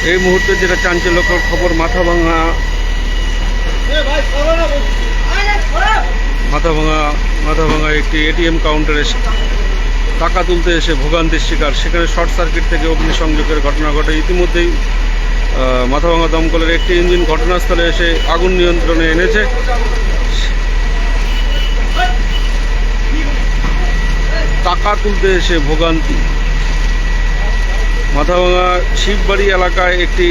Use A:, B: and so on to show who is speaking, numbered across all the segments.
A: এই মুহূর্তে যেটা চাঞ্চল্যকর খবর, মাথাভাঙা একটি এটিএম কাউন্টারে টাকা তুলতে এসে ভোগান্তির শিকার, সেখানে শর্ট সার্কিট থেকে অগ্নিসংযোগের ঘটনা ঘটে। ইতিমধ্যেই মাথাভাঙা দমকলের একটি ইঞ্জিন ঘটনাস্থলে এসে আগুন নিয়ন্ত্রণে এনেছে। টাকা তুলতে এসে ভোগান্তি। মাথাভাঙা শিববাড়ি এলাকায় একটি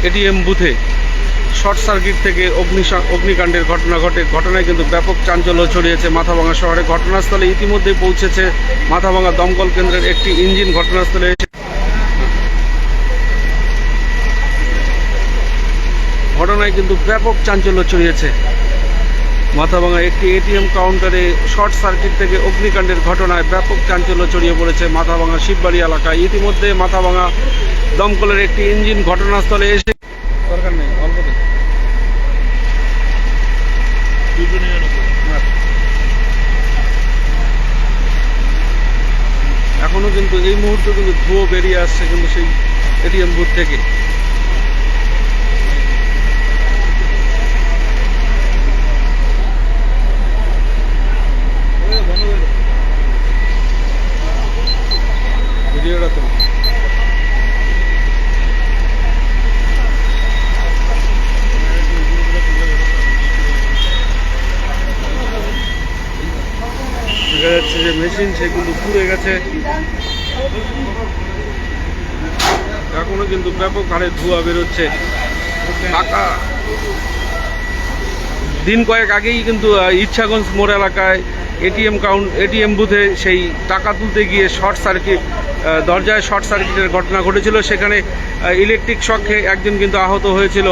A: এটিএম বুথে শর্ট সার্কিট থেকে অগ্নিকাণ্ডের ঘটনা ঘটে। ঘটনায় কিন্তু ব্যাপক চাঞ্চল্য ছড়িয়েছে মাথাভাঙা শহরে। ঘটনাস্থলে ইতিমধ্যেই পৌঁছেছে মাথাভাঙা দমকল কেন্দ্রের একটি ইঞ্জিন। ঘটনাস্থলে এসে ঘটনায় কিন্তু ব্যাপক চাঞ্চল্য ছড়িয়েছে। মাথাভাঙা একটি এটিএম কাউন্টারে শর্ট সার্কিট থেকে অগ্নিকাণ্ডের ঘটনায় ব্যাপক চাঞ্চল্য ছড়িয়ে পড়েছে মাথাভাঙা শিববাড়ি এলাকায়। ইতিমধ্যে মাথাভাঙা দমকলের একটি ইঞ্জিন ঘটনাস্থলে এসে দরকার নেই অল্প এখনো কিন্তু এই মুহূর্তে কিন্তু ধুয়ো বেরিয়ে আসছে কিন্তু সেই এটিএম বুথ থেকে। ভিডিওটা তো দেখা যাচ্ছে যে মেশিন সেগুলো পুড়ে গেছে। এখনো কিন্তু ব্যাপক হারে ধোঁয়া বেরোচ্ছে। টাকা দিন কয়েক আগেই কিন্তু ইচ্ছাগঞ্জ মোড় এলাকায় এটিএম বুথে সেই টাকা তুলতে গিয়ে দরজায় শর্ট সার্কিটের ঘটনা ঘটেছিল। সেখানে ইলেকট্রিক শকে একজন কিন্তু আহত হয়েছিল।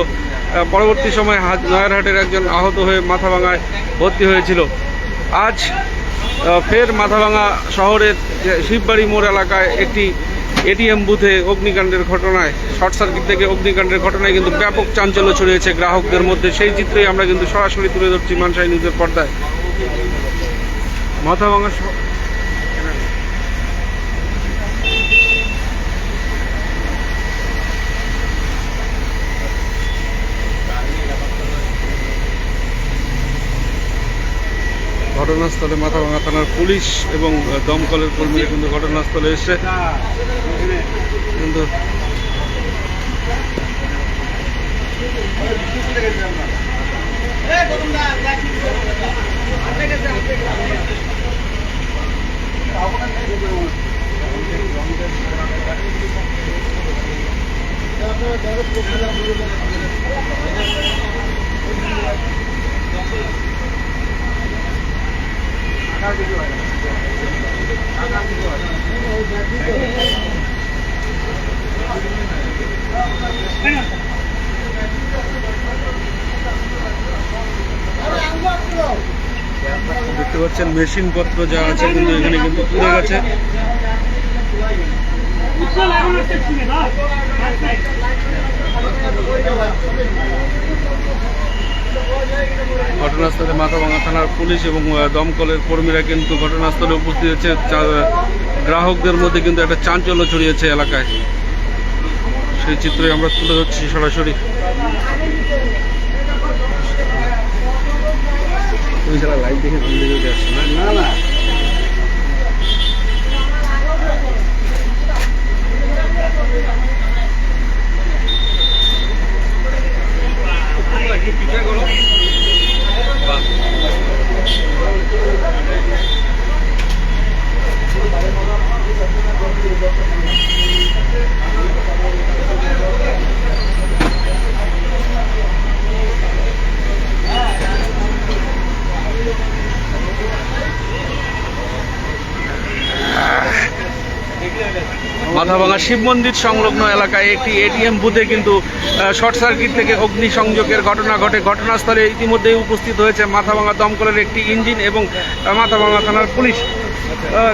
A: পরবর্তী সময় নয়ারহাটের একজন আহত হয়ে মাথাভাঙায় ভর্তি হয়েছিল। আজ ফের মাথাভাঙা শহরের শিববাড়ি মোড় এলাকায় একটি এটিএম বুথে অগ্নিকাণ্ডের ঘটনায়, শর্ট সার্কিট থেকে অগ্নিকাণ্ডের ঘটনায় কিন্তু ব্যাপক চাঞ্চল্য ছড়িয়েছে গ্রাহকদের মধ্যে। সেই চিত্রই আমরা কিন্তু সরাসরি তুলে ধরছি মানসাই নিউজের পর্দায়। মাথাভাঙা ঘটনাস্থলে মাথাভাঙা থানার পুলিশ এবং দমকলের কর্মীরা কিন্তু ঘটনাস্থলে এসে কিন্তু দেখতে পাচ্ছেন মেশিনপত্র যা আছে কিন্তু এখানে কিন্তু পুড়ে গেছে। ঘটনাস্থলে মাথাভাঙা থানার পুলিশ এবং দমকলের কর্মীরা কিন্তু ঘটনাস্থলে উপস্থিত হয়েছে। গ্রাহকদের মধ্যে কিন্তু একটা চাঞ্চল্য ছড়িয়েছে এলাকায়। সেই চিত্রই আমরা তুলে ধরছি সরাসরি। লাইভ দেখে ভিডিও আসছে না না মাথাভাঙা শিব মন্দির সংলগ্ন এলাকায় একটি এটিএম বুথে কিন্তু শর্ট সার্কিট থেকে অগ্নিসংযোগের ঘটনা ঘটে। ঘটনাস্থলে ইতিমধ্যেই উপস্থিত হয়েছে মাথাভাঙা দমকলের একটি ইঞ্জিন এবং মাথাভাঙা থানার পুলিশ।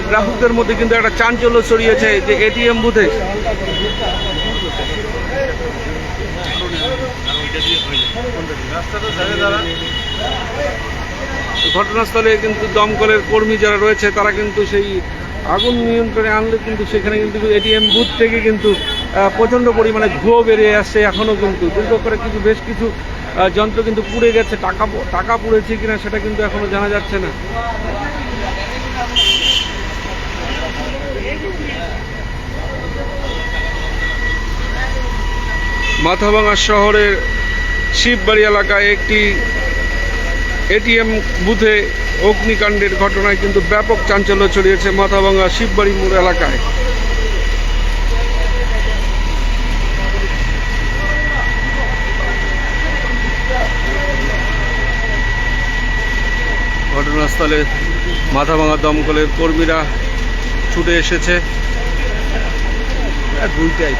A: গ্রাহকদের মধ্যে কিন্তু একটা চাঞ্চল্য ছড়িয়েছে যে এটিএম বুথে ঘটনাস্থলে কিন্তু দমকলের কর্মী যারা রয়েছে তারা কিন্তু সেই আগুন নিয়ন্ত্রণে আনলে কিন্তু সেখানে কিন্তু এটিএম বুথ থেকে কিন্তু প্রচণ্ড পরিমাণে ধোঁয়া বেরিয়ে আসছে। এখনও কিন্তু দুর্গা কিছু বেশ কিছু যন্ত্র কিন্তু পুড়ে গেছে। টাকা পুড়েছে কিনা সেটা কিন্তু এখনও জানা যাচ্ছে না। মাথাভাঙা শহরের শিববাড়ি এলাকায় একটি এটিএম বুথে অগ্নিকাণ্ডের ঘটনায় কিন্তু ব্যাপক চাঞ্চল্য ছড়িয়েছে মাথাভাঙা শিববাড়ি মোড় এলাকায়। ঘটনাস্থলে মাথাভাঙা দমকলের কর্মীরা ছুটে এসেছে। দুইটাই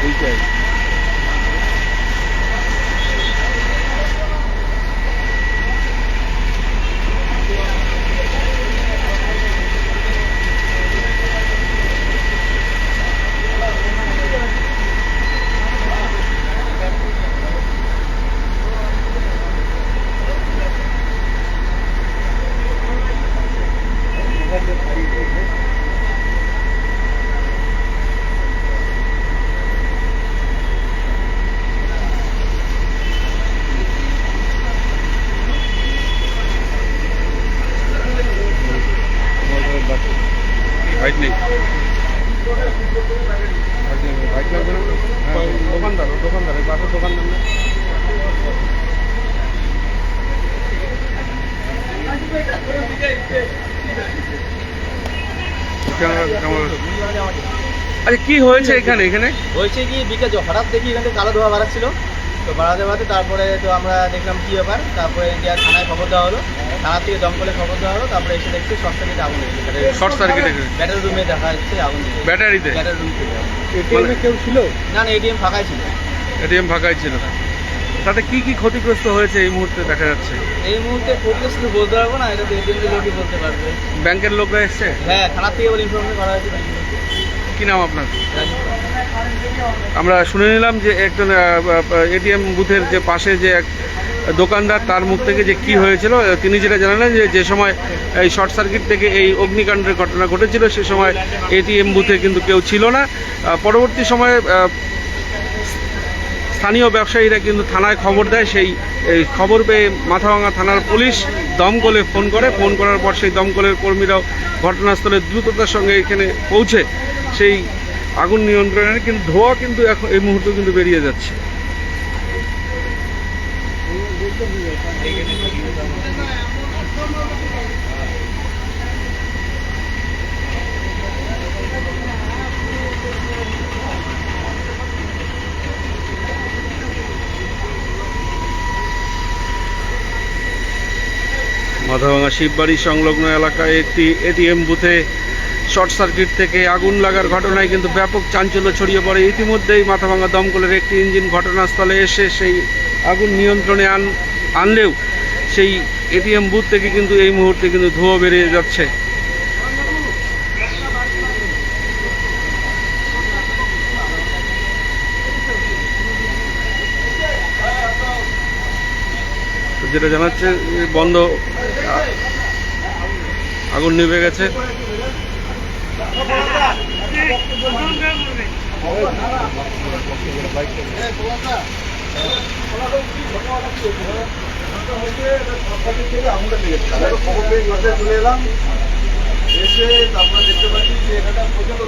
A: ভাইট নেই, ভাইট লাগবে না। দোকানদার বাসের দোকানদার না। আচ্ছা কি হয়েছে এখানে?
B: হয়েছে কি বিকেল হঠাৎ দেখি এখান থেকে কালো ধোয়া বাড়াচ্ছিল, তো বাড়াতে তারপরে তো আমরা দেখলাম কী ব্যাপার। তারপরে গিয়ে থানায় খবর দেওয়া হলো, থানার থেকে দমকলে খবর দেওয়া হলো। তারপরে এসে দেখছি শর্ট সার্কিটে আগুন লেগেছে।
A: শর্ট সার্কিটে
B: ব্যাটারি রুমে দেখা যাচ্ছে আগুন লেগেছে। ব্যাটারি রুম থেকে।
A: এটিএমে কেউ ছিল
B: না? এটিএম ফাঁকাই ছিল।
A: এটিএম ফাঁকাই ছিল। তাতে কি ক্ষতিগ্রস্ত হয়েছে এই মুহূর্তে দেখা যাচ্ছে?
B: এই মুহূর্তে ক্ষতিগ্রস্ত বলতে পারবো না, এটা তো এটিএম লোকই বলতে পারবে।
A: ব্যাংকের লোকরা এসছে?
B: হ্যাঁ, থানার থেকে বলে ইনফরমেশন করা হয়েছে।
A: কি নাম আপনার? আমরা শুনে নিলাম যে একজন এটিএম বুথের যে পাশে যে এক দোকানদার, তার মুখ থেকে যে কি হয়েছিল তিনি যেটা জানালেন যে সময় এই শর্ট সার্কিট থেকে এই অগ্নিকাণ্ডের ঘটনা ঘটেছিল সে সময় এটিএম বুথে কিন্তু কেউ ছিল না। পরবর্তী সময়ে স্থানীয় ব্যবসায়ীরা কিন্তু থানায় খবর দেয়। সেই খবর পেয়ে মাথাভাঙা থানার পুলিশ দমকলে ফোন করার পর সেই দমকলের কর্মীরাও ঘটনাস্থলে দ্রুততার সঙ্গে এখানে পৌঁছে সেই আগুন নিয়ন্ত্রণের কিন্তু ধোঁয়া কিন্তু এখন এই মুহূর্তে কিন্তু বেরিয়ে যাচ্ছে। মাথাভাঙা শিববাড়ি সংলগ্ন এলাকায় একটি এটিএম বুথে শর্ট সার্কিট থেকে আগুন লাগার ঘটনায় কিন্তু ব্যাপক চাঞ্চল্য ছড়িয়ে পড়ে। ইতিমধ্যেই মাথাভাঙা দমকলের একটি ইঞ্জিন ঘটনাস্থলে এসে সেই আগুন নিয়ন্ত্রণে আনলেও সেই এটিএম বুথ থেকে কিন্তু এই মুহূর্তে কিন্তু ধোঁয়া বেরিয়ে যাচ্ছে। যেটা জানাচ্ছে বন্ধ, আগুন নিভে গেছে।
C: চলে এলাম, এসে তারপরে দেখতে পাচ্ছি যে এখানটা প্রচন্ড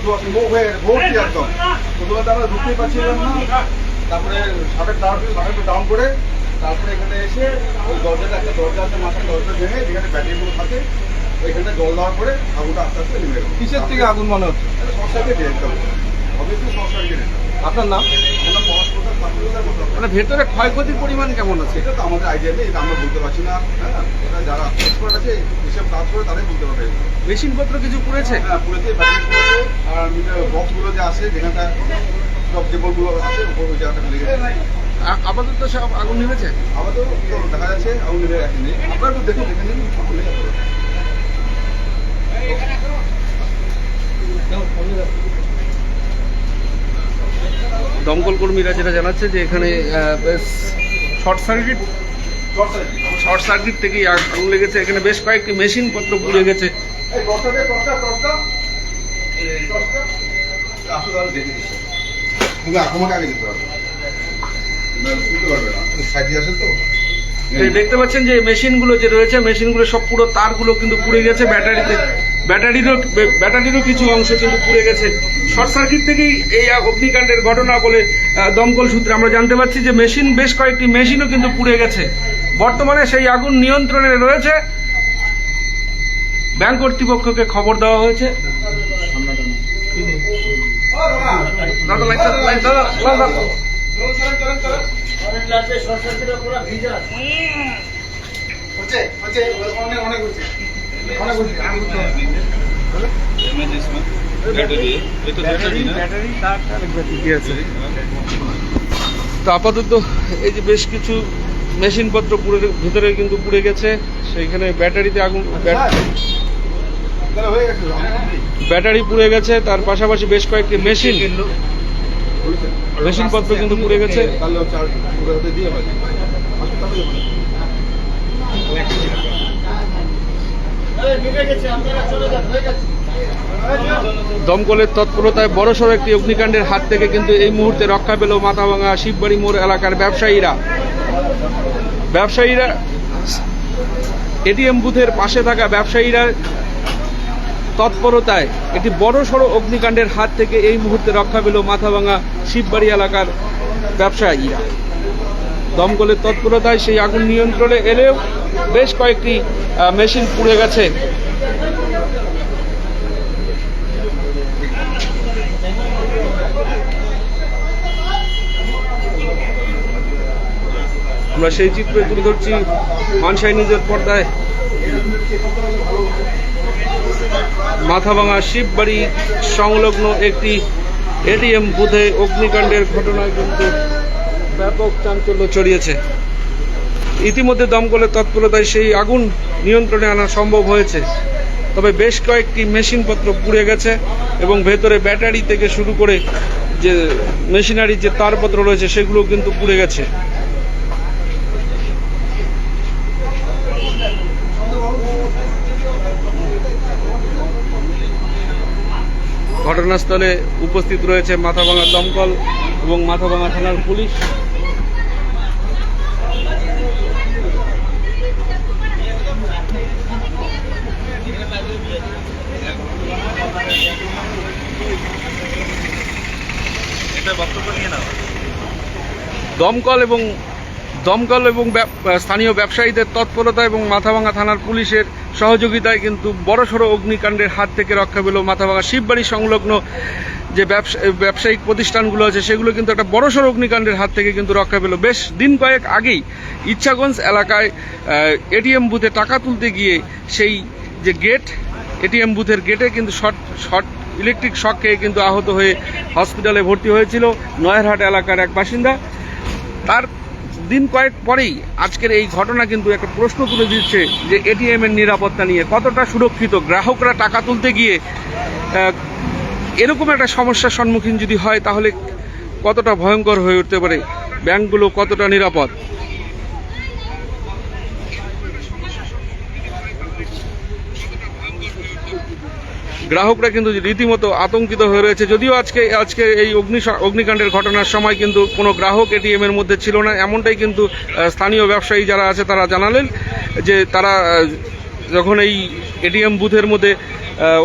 C: ভর্তি একদম। প্রথমে তো আমরা ঢুকতেই পারছিলাম না, তারপরে শাটারটা ডাউন করে তারপরে এখানে এসে ওই দরজাটা, একটা দরজা আছে মাথায়, দরজা ভেঙে যেখানে ব্যাটারিগুলো থাকে ওইখানে জল দেওয়ার পরে আগুনটা আস্তে আস্তে নেমে গেল।
B: কিসের থেকে আগুন মনে হচ্ছে?
C: শর্ট সার্কিট একদম, অবশ্যই শর্ট সার্কিট।
B: আপনার নাম?
A: মানে ভেতরে ক্ষয়ক্ষতির পরিমাণ কেমন আছে
C: এটা তো আমাদের আইডিয়া নেই, এটা আমরা বলতে পারছি না। হ্যাঁ, এটা যারা এক্সপার্ট আছে হিসাব কাজ করে তারাই বলতে পারবে।
A: মেশিনপত্র কিছু পুড়েছে?
C: হ্যাঁ, পুড়েছে, ব্যাটারি পুড়েছে, আর মিটার বক্সগুলো যে আছে যেখানটা সব কেবলগুলো আছে উপর ওই জায়গাটা লেগে গেছে।
A: আপাতত সব আগুন নিভেছে?
C: আপাতত দেখা যাচ্ছে আগুন নিভে রাখেনি। আপনারা একটু দেখে নিন।
A: দমকল কর্মীরা যেটা জানাচ্ছে যে এখানে শর্ট সার্কিট থেকেই আগুন লেগেছে। এখানে বেশ কয়েকটি মেশিনপত্র পুড়ে গেছে।
C: আসো তাহলে দেখে দিচ্ছে কিন্তু আক্রমণকে আগে দিতে হবে বুঝতে পারবে না সাইডে আসে তো
A: এই দেখতে পাচ্ছেন যে মেশিনগুলো যে রয়েছে মেশিনগুলো সব পুরো তারগুলো কিন্তু পুড়ে গেছে, ব্যাটারিরও কিছু অংশ কিন্তু পুড়ে গেছে। শর্ট সার্কিট থেকেই এই অগ্নিকাণ্ডের ঘটনা বলে দমকল সূত্রে আমরা জানতে পারছি যে মেশিন, বেশ কয়েকটি মেশিনও কিন্তু পুড়ে গেছে। বর্তমানে সেই আগুন নিয়ন্ত্রণে রয়েছে। ব্যাংক কর্তৃপক্ষকে খবর দেওয়া হয়েছে। দাদা লাইট দাদা তো আপাতত এই যে বেশ কিছু মেশিনপত্র ভিতরে কিন্তু পুড়ে গেছে। সেইখানে ব্যাটারিতে আগুন, ব্যাটারি পুড়ে গেছে, তার পাশাপাশি বেশ কয়েকটি মেশিনপত্র কিন্তু পুড়ে গেছে। দমকলের তৎপরতায় বড়সড় একটি অগ্নিকাণ্ডের হাত থেকে কিন্তু এই মুহূর্তে রক্ষা পেল মাথাভাঙা শিববাড়ি মোড় এলাকার ব্যবসায়ীরা এটিএম বুথের পাশে থাকা ব্যবসায়ীরা তৎপরতায় একটি বড়সড় অগ্নিকাণ্ডের হাত থেকে এই মুহূর্তে রক্ষা পেল মাথাভাঙা শিববাড়ি এলাকার ব্যবসায়ীরা। দমকলের তৎপরতায় সেই আগুন নিয়ন্ত্রণে এলেও বেশ কয়েকটি মেশিন পুড়ে গেছে। আমরা সেই চিত্র তুলে ধরছি মানসাই নিজের পর্দায়। মাথাভাঙা শিববাড়ি সংলগ্ন একটি এটিএম বুথে অগ্নিকাণ্ডের ঘটনায় কিন্তু ব্যাপক চাঞ্চল্য ছড়িয়েছে। ইতিমধ্যে দমকলের তৎপরতায় সেই আগুন নিয়ন্ত্রণে আনা সম্ভব হয়েছে, তবে বেশ কয়েকটি মেশিনপত্র পুড়ে গেছে এবং ভেতরে ব্যাটারি থেকে শুরু করে যে মেশিনারি যে তারপত্র রয়েছে সেগুলো কিন্তু পুড়ে গেছে। ঘটনাস্থলে উপস্থিত রয়েছে মাথাভাঙা দমকল এবং মাথাভাঙা থানার পুলিশ। দমকল এবং স্থানীয় ব্যবসায়ীদের তৎপরতা এবং মাথাভাঙা থানার পুলিশের সহযোগিতায় কিন্তু বড়সড় অগ্নিকাণ্ডের হাত থেকে রক্ষা পেল মাথাভাঙা শিববাড়ি সংলগ্ন যে ব্যবসায়িক প্রতিষ্ঠানগুলো আছে সেগুলো কিন্তু একটা বড়সড় অগ্নিকাণ্ডের হাত থেকে কিন্তু রক্ষা পেল। বেশ দিন কয়েক আগেই ইচ্ছাগঞ্জ এলাকায় এটিএম বুথে টাকা তুলতে গিয়ে সেই যে গেট, এটিএম বুথের গেটে কিন্তু শর্ট ইলেকট্রিক শক খেয়ে কিন্তু আহত হয়ে হসপিটালে ভর্তি হয়েছিল নয়ারহাট এলাকার এক বাসিন্দা। তার দিন কয়েক পরেই আজকের এই ঘটনা কিন্তু একটা প্রশ্ন তুলে দিচ্ছে যে এটিএম এর নিরাপত্তা নিয়ে কতটা সুরক্ষিত। গ্রাহকরা টাকা তুলতে গিয়ে এরকম একটা সমস্যার সম্মুখীন যদি হয় তাহলে কতটা ভয়ঙ্কর হয়ে উঠতে পারে, ব্যাংকগুলো কতটা নিরাপদ। গ্রাহকরা কিন্তু রীতিমতো আতঙ্কিত হয়ে রয়েছে। যদিও আজকে এই অগ্নিকাণ্ডের ঘটনার সময় কিন্তু কোনো গ্রাহক এটিএম এর মধ্যে ছিল না, এমনটাই কিন্তু স্থানীয় ব্যবসায়ী যারা আছে তারা জানালেন যে তারা যখন এই এটিএম বুথের মধ্যে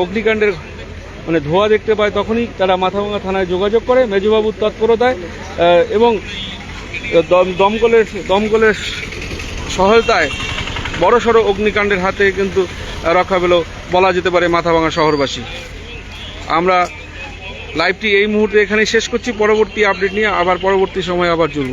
A: অগ্নিকাণ্ডের ধোঁয়া দেখতে পায় তখনই তারা মাথাভাঙা থানায় যোগাযোগ করে মেজবাবুর তৎপরতায় এবং দমকলের সহায়তায় বড়সড় অগ্নিকাণ্ডের হাতে কিন্তু রক্ষা পেল বলা যেতে পারে মাথাভাঙা শহরবাসী। আমরা লাইভটি এই মুহূর্তে এখানে শেষ করছি। পরবর্তী আপডেট নিয়ে পরবর্তী সময় আবার জুড়ব।